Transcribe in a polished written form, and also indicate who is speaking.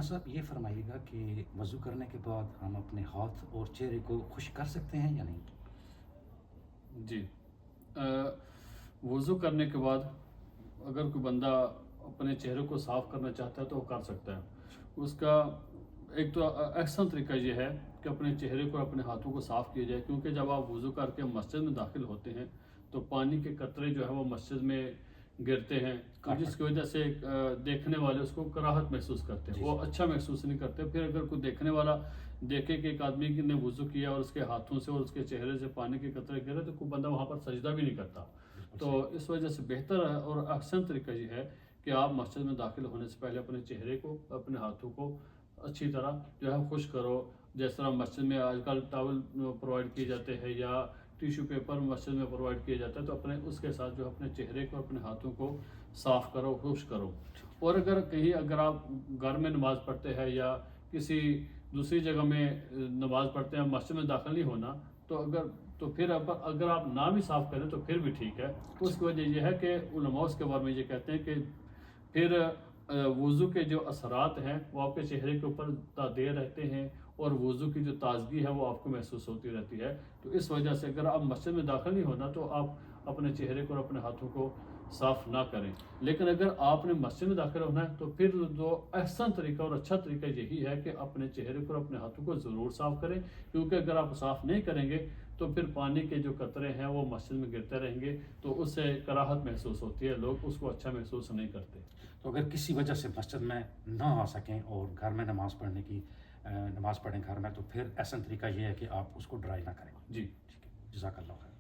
Speaker 1: صاحب یہ فرمائیے گا کہ وضو کرنے کے بعد ہم اپنے ہاتھ اور چہرے کو خشک کر سکتے ہیں یا نہیں؟
Speaker 2: جی، وضو کرنے کے بعد اگر کوئی بندہ اپنے چہرے کو صاف کرنا چاہتا ہے تو وہ کر سکتا ہے۔ اس کا ایک تو احسن طریقہ یہ ہے کہ اپنے چہرے کو اور اپنے ہاتھوں کو صاف کیا جائے، کیونکہ جب آپ وضو کر کے مسجد میں داخل ہوتے ہیں تو پانی کے قطرے جو ہے وہ مسجد میں گرتے ہیں، جس کی وجہ سے دیکھنے والے اس کو کراہت محسوس کرتے ہیں، وہ اچھا محسوس نہیں کرتے۔ پھر اگر کوئی دیکھنے والا دیکھے کہ ایک آدمی نے وضو کیا اور اس کے ہاتھوں سے اور اس کے چہرے سے پانی کے قطرے گرے تو کوئی بندہ وہاں پر سجدہ بھی نہیں کرتا۔ تو اس وجہ سے بہتر ہے اور احسن طریقہ یہ ہے کہ آپ مسجد میں داخل ہونے سے پہلے اپنے چہرے کو اپنے ہاتھوں کو اچھی طرح جو ہے خشک کرو۔ جس طرح مسجد میں آج کل ٹاول پرووائڈ کیے جاتے ہیں یا ٹیشو پیپر مسجد میں پرووائڈ کیا جاتا ہے، تو اپنے اس کے ساتھ جو اپنے چہرے کو اپنے ہاتھوں کو صاف کرو، خشک کرو۔ اور اگر آپ گھر میں نماز پڑھتے ہیں یا کسی دوسری جگہ میں نماز پڑھتے ہیں، مسجد میں داخل نہیں ہونا، تو پھر اگر آپ نہ بھی صاف کریں تو پھر بھی ٹھیک ہے۔ اس کی وجہ یہ ہے کہ علماء اس کے بارے میں یہ کہتے ہیں کہ پھر وضو کے جو اثرات ہیں وہ آپ کے چہرے کے اوپر تا دیر رہتے ہیں اور وضو کی جو تازگی ہے وہ آپ کو محسوس ہوتی رہتی ہے۔ تو اس وجہ سے اگر آپ مسجد میں داخل نہیں ہونا تو آپ اپنے چہرے کو اور اپنے ہاتھوں کو صاف نہ کریں۔ لیکن اگر آپ نے مسجد میں داخل ہونا ہے تو پھر جو احسن طریقہ اور اچھا طریقہ یہی ہے کہ اپنے چہرے کو اور اپنے ہاتھوں کو ضرور صاف کریں، کیونکہ اگر آپ صاف نہیں کریں گے تو پھر پانی کے جو قطرے ہیں وہ مسجد میں گرتے رہیں گے، تو اس سے کراہت محسوس ہوتی ہے، لوگ اس کو اچھا محسوس نہیں کرتے۔
Speaker 1: تو اگر کسی وجہ سے مسجد میں نہ آ سکیں اور گھر میں نماز پڑھیں گھر میں، تو پھر احسن طریقہ یہ ہے کہ آپ اس کو ڈرائی نہ کریں۔
Speaker 2: جی،
Speaker 1: ٹھیک ہے، جزاک اللہ خیر۔